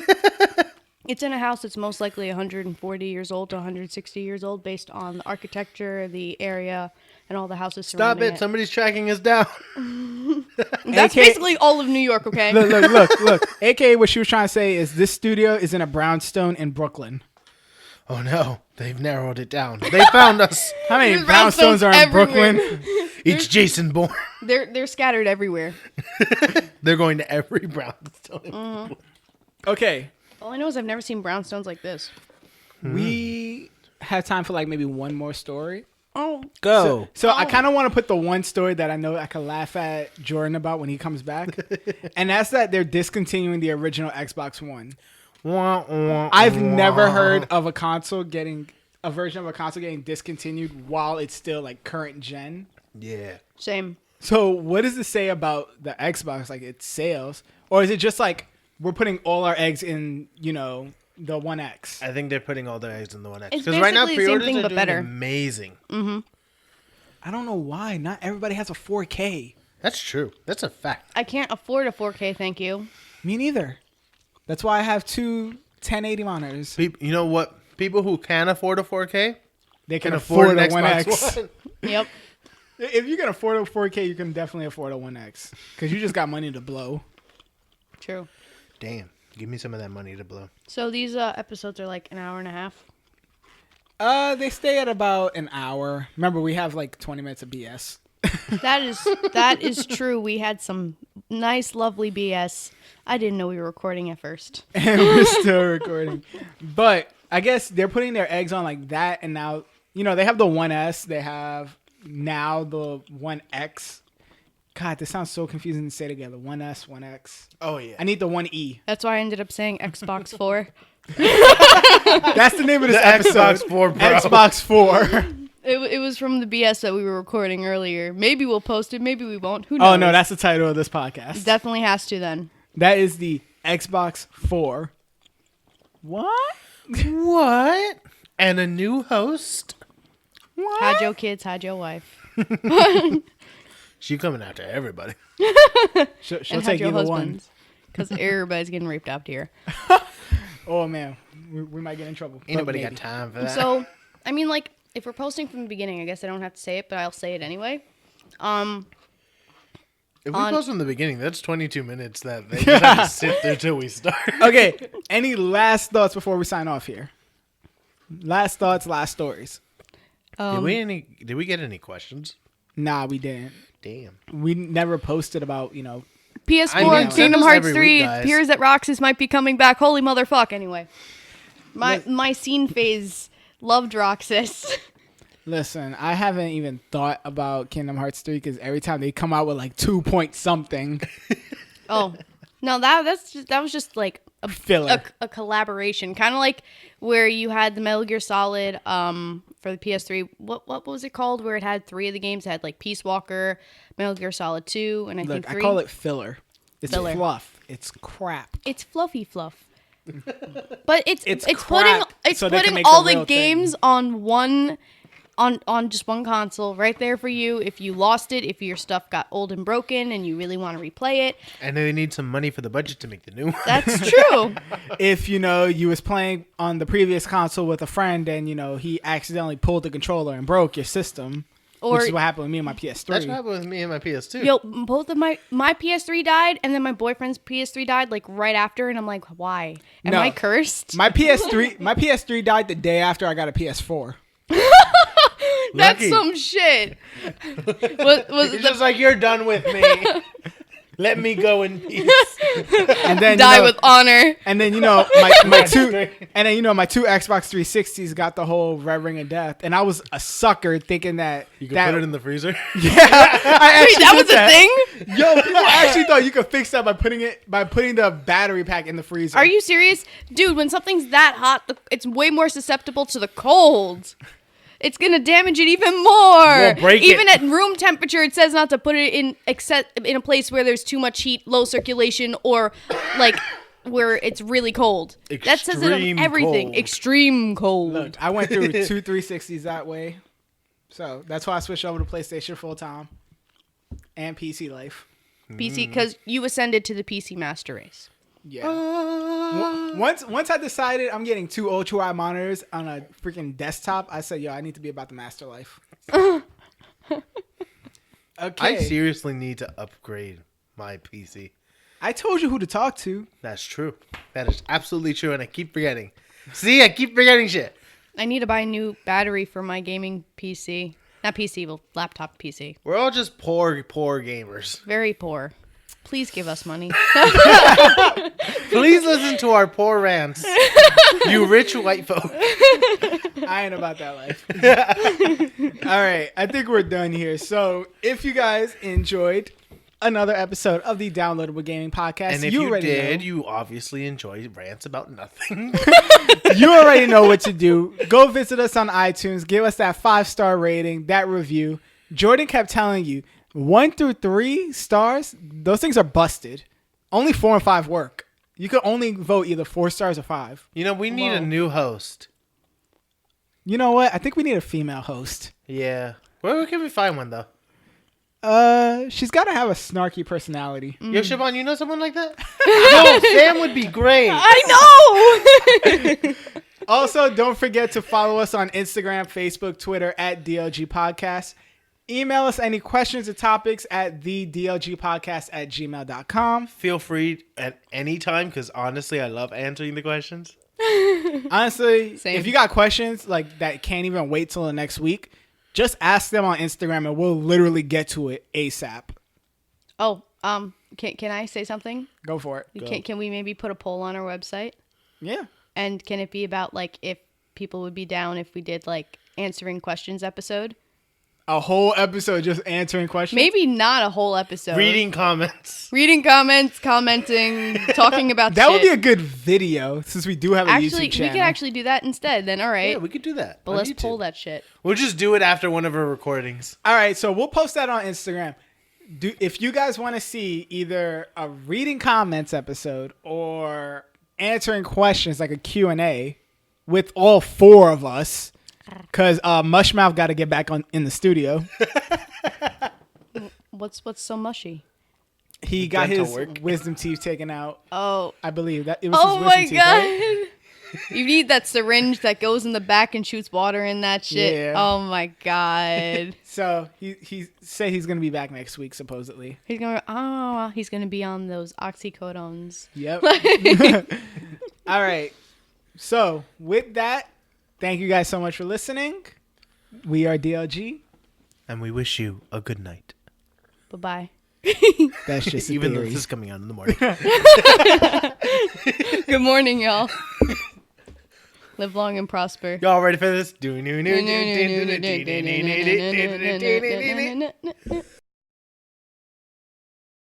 It's in a house that's most likely 140 years old to 160 years old based on the architecture, the area, and all the houses Stop surrounding it. Somebody's tracking us down. That's AK basically all of New York, okay? Look. AKA what she was trying to say is this studio is in a brownstone in Brooklyn. Oh, no. They've narrowed it down. They found us. How many There's brownstones are in everywhere. Brooklyn? It's Jason Bourne. They're scattered everywhere. They're going to every brownstone. Okay. All I know is I've never seen brownstones like this. We have time for like maybe one more story. Oh, Go. So I kind of want to put the one story that I know I can laugh at Jordan about when he comes back. And that's that they're discontinuing the original Xbox One. I've never heard of a version of a console getting discontinued while it's still like current gen. Yeah. same. So what does it say about the Xbox? Like its sales? Or is it just like we're putting all our eggs in, the One X? I think they're putting all their eggs in the One X. It's Because right now, basically the same pre-orders thing, are but doing better. amazing. I don't know why. Not everybody has a 4K. That's true. That's a fact. I can't afford a 4K, thank you. Me neither. That's why I have two 1080 monitors. You know what? People who can afford a 4K They can can afford afford a an One Xbox X. One. Yep. If you can afford a 4K, you can definitely afford a One X. Because you just got money to blow. True. Damn. Give me some of that money to blow. So these episodes are like an hour and a half. They stay at about an hour. Remember, we have like 20 minutes of BS. That is true. We had some nice, lovely BS. I didn't know we were recording at first. And we're still recording. But I guess they're putting their eggs on like that. And now, they have the One S. They have now the One X. God, this sounds so confusing to say together. One S, One X. Oh, yeah. I need the One E. That's why I ended up saying Xbox 4. That's the name of this episode. Xbox 4 Pro. Xbox 4. It was from the BS that we were recording earlier. Maybe we'll post it. Maybe we won't. Who knows? Oh, no, that's the title of this podcast. Definitely has to then. That is the Xbox 4. What? What? And a new host? What? Hide your kids, hide your wife. She coming after everybody. She'll And hide take your either one. husbands. Because everybody's getting raped out here. Oh, man. We might get in trouble. Ain't But nobody maybe. got time for that. So, I mean, like, if we're posting from the beginning, I guess I don't have to say it, but I'll say it anyway. If we on- post from the beginning, that's 22 minutes that they just have to sit there till we start. Okay. Any last thoughts before we sign off here? Last thoughts, last stories. Did we get any questions? Nah, we didn't. Damn. We never posted about, PS4, I mean, Kingdom send us Hearts every 3, week, guys. Piers at Roxas might be coming back. Holy motherfuck, anyway. My scene phase loved Roxas. Listen, I haven't even thought about Kingdom Hearts 3 because every time they come out with like 2 point something Oh, no, that was just like filler. a collaboration, kind of like where you had the Metal Gear Solid for the PS3. What was it called? Where it had 3 of the games. It had like Peace Walker, Metal Gear Solid 2, and I think 3. I call it filler. It's Filler. fluff. It's crap. It's fluffy fluff. But it's crap, putting so they can make all the the real games on one on just one console right there for you. If you lost it, if your stuff got old and broken and you really want to replay it. And they need some money for the budget to make the new one. That's true. If you was playing on the previous console with a friend and he accidentally pulled the controller and broke your system, which is what happened with me and my PS3. That's what happened with me and my PS2. Yo, both of my PS3 died, and then my boyfriend's PS3 died like right after, and I'm like, why? Am I cursed? My PS3 died the day after I got a PS4. That's Lucky. some shit. Was It's just like, you're done with me. Let me go in peace. And then die with honor? And then my two Xbox 360s got the whole Red Ring of Death, and I was a sucker thinking that You can put it in the freezer. Yeah, I Wait, actually that was did a thing? Yo, people actually thought you could fix that by putting the battery pack in the freezer. Are you serious? Dude, when something's that hot, it's way more susceptible to the cold. It's going to damage it even more. We'll break even it. at room temperature, it says not to put it in a place where there's too much heat, low circulation, or like where it's really cold. That says it on Extreme everything. cold. Extreme cold. Look, I went through 2 360s that way, so that's why I switched over to PlayStation full time and PC life. PC, because you ascended to the PC master race. Yeah. Once I decided I'm getting 2 ultra wide monitors on a freaking desktop, I said, "Yo, I need to be about the master life." Okay. I seriously need to upgrade my PC. I told you who to talk to. That's true. That is absolutely true, and I keep forgetting. See, I keep forgetting shit. I need to buy a new battery for my gaming PC. Not PC, but laptop PC. We're all just poor gamers. Very poor. Please give us money. Please listen to our poor rants. You rich white folk. I ain't about that life. All right, I think we're done here. So if you guys enjoyed another episode of the Downloadable Gaming Podcast, And if you already did, know. you obviously enjoy rants about nothing. You already know what to do. Go visit us on iTunes. Give us that 5-star rating, that review. Jordan kept telling you 1 through 3 stars, those things are busted. Only 4 and 5 work. You could only vote either 4 stars or 5. You know, we need a new host. You know what? I think we need a female host. Yeah. Where can we find one, though? She's got to have a snarky personality. Yo, Siobhan, you know someone like that? Yo, Sam would be great. I know! Also, don't forget to follow us on Instagram, Facebook, Twitter at DLG Podcast. Email us any questions or topics at thedlgpodcast@gmail.com. Feel free at any time, because honestly, I love answering the questions. Honestly, Same. if you got questions like that can't even wait till the next week, just ask them on Instagram and we'll literally get to it ASAP. Oh, can I say something? Go for it. Can we maybe put a poll on our website? Yeah. And can it be about like if people would be down if we did like answering questions episode? A whole episode just answering questions? Maybe not a whole episode. Reading comments. Reading comments, commenting, talking about That shit. would be a good video since we do have a Actually, YouTube channel. we could actually do that instead then, all right? Yeah, we could do that. But on let's YouTube. pull that shit. We'll just do it after one of our recordings. All right, so we'll post that on Instagram. If you guys want to see either a reading comments episode or answering questions like a Q&A with all 4 of us, because Mushmouth got to get back in the studio. What's so mushy? He got dental his work. wisdom teeth taken out. Oh. I believe that it was Oh his my wisdom god. teeth, right? You need that syringe that goes in the back and shoots water in that shit. Yeah. Oh my god. So he said he's gonna be back next week supposedly. He's gonna be on those oxycodones. Yep. All right. So with that, thank you guys so much for listening. We are DLG. And we wish you a good night. Bye-bye. That's just a Even though theory. this is coming out in the morning. Good morning, y'all. Live long and prosper. Y'all ready for this?